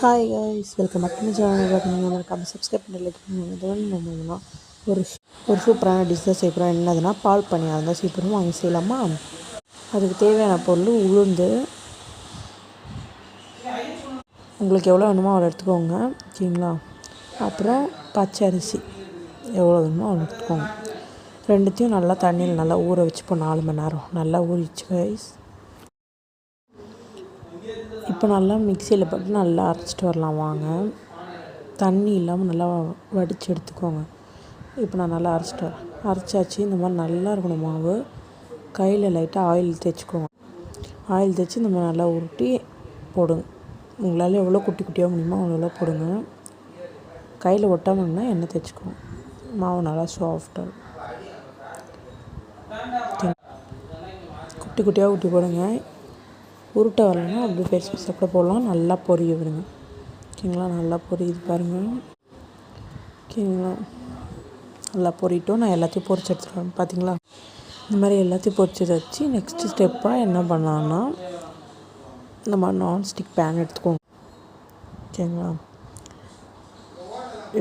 Hi guys, welcome back to my channel. நீங்கள் மறக்காமல் subscribe பண்ணி லைக் பண்ணுங்கள். ஒரு ஒரு சூப்பரான டிஷ் தான் செய்யப்படுறோம். என்னதுன்னா பால் பணியாரம் தான் செய்யப்படுறோம். வாங்கி செய்யலாமா? அதுக்கு தேவையான பொருள் உளுந்து, உங்களுக்கு எவ்வளோ வேணுமோ அவ்வளோ எடுத்துக்கோங்க, ஓகேங்களா? அப்புறம் பச்சை அரிசி எவ்வளோ வேணுமோ அவ்வளோ எடுத்துக்கோங்க. ரெண்டுத்தையும் நல்லா தண்ணியில் நல்லா ஊற வச்சுப்போம். 4 மணி நேரம் நல்லா ஊறிச்சு கைஸ். இப்போ நல்லா மிக்சியில் போட்டு நல்லா அரைச்சிட்டு வரலாம் வாங்க. தண்ணி இல்லாமல் நல்லா வடித்து எடுத்துக்கோங்க. இப்போ நான் நல்லா அரைச்சாச்சு. இந்த மாதிரி நல்லா இருக்கணும் மாவு. கையில் லைட்டாக ஆயில் தேய்ச்சிக்கோங்க. ஆயில் தேய்ச்சி இந்த மாதிரி நல்லா உருட்டி போடுங்க. உங்களால் எவ்வளோ குட்டி குட்டியாக முடியுமோ அவ்வளோ போடுங்க. கையில் ஒட்டாமன்னா எண்ணெய் தேய்ச்சிக்கோங்க. மாவு நல்லா சாஃப்டாக குட்டி குட்டியாக ஊட்டி போடுங்க. உருட்டை வரலைன்னா அப்படி பெருசு பெருசாக கூட போடலாம். நல்லா பொரிய விடுங்க, ஓகேங்களா? நல்லா பொரியுது பாருங்கள், ஓகேங்களா? நல்லா பொரிட்டோம். நான் எல்லாத்தையும் பொரிச்சு எடுத்துருவேன். பார்த்தீங்களா? இந்த மாதிரி எல்லாத்தையும் பொரிச்சு வச்சு நெக்ஸ்ட்டு ஸ்டெப்பாக என்ன பண்ணலான்னா, இந்த மாதிரி நான்ஸ்டிக் பேன் எடுத்துக்கோங்க, ஓகேங்களா?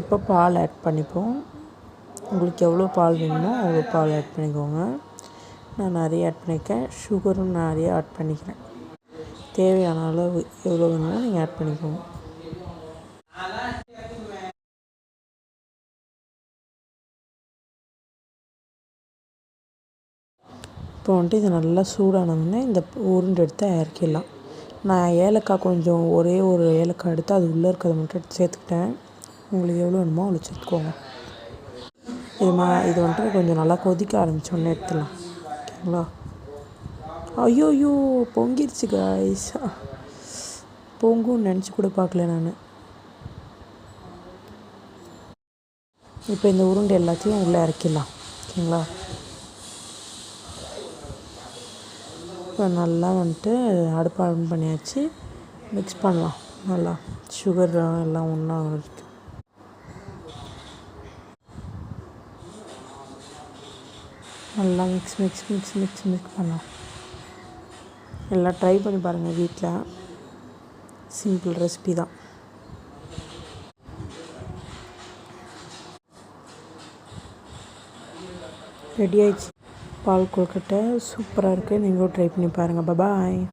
இப்போ பால் ஆட் பண்ணிப்போம். உங்களுக்கு எவ்வளோ பால் வேணுமோ அவ்வளோ பால் ஆட் பண்ணிக்கோங்க. நான் நிறைய ஆட் பண்ணியிருக்கேன். சுகரும் நிறைய ஆட் பண்ணிக்கிறேன். தேவையான அளவு எவ்வளோ வேணுமோ நீங்கள் ஆட் பண்ணிக்கோங்க. இப்போ வந்துட்டு இது நல்லா சூடானதுன்னே இந்த உருண்டை எடுத்து இறக்கிடலாம். நான் ஏலக்காய் கொஞ்சம் ஒரே ஒரு ஏலக்காய் எடுத்து அது உள்ளே இருக்கிறத மட்டும் எடுத்து சேர்த்துக்கிட்டேன். உங்களுக்கு எவ்வளோ வேணுமோ அவ்வளோ சேர்த்துக்கோங்க. இது வந்துட்டு கொஞ்சம் நல்லா கொதிக்க ஆரம்பித்தோடனே எடுத்துடலாம், ஓகேங்களா? ஐயோ பொங்கிருச்சு காய்ஸ். பொங்குன்னு நினச்சி கூட பார்க்கல நான். இப்போ இந்த உருண்டை எல்லாத்தையும் உள்ளே இறக்கிடலாம், ஓகேங்களா? இப்போ நல்லா வந்துட்டு அடுப்பு ஆன் பண்ணியாச்சு. மிக்ஸ் பண்ணலாம் நல்லா. சுகர் எல்லாம் ஒன்றா இருக்குது. நல்லா மிக்ஸ் பண்ணலாம். எல்லாம் ட்ரை பண்ணி பாருங்கள் வீட்டில். சிம்பிள் ரெசிபி தான். ரெடி ஆயிடுச்சு பால் கொழுக்கட்டை. சூப்பராக இருக்குது. நீங்களும் ட்ரை பண்ணி பாருங்கள். பாய்.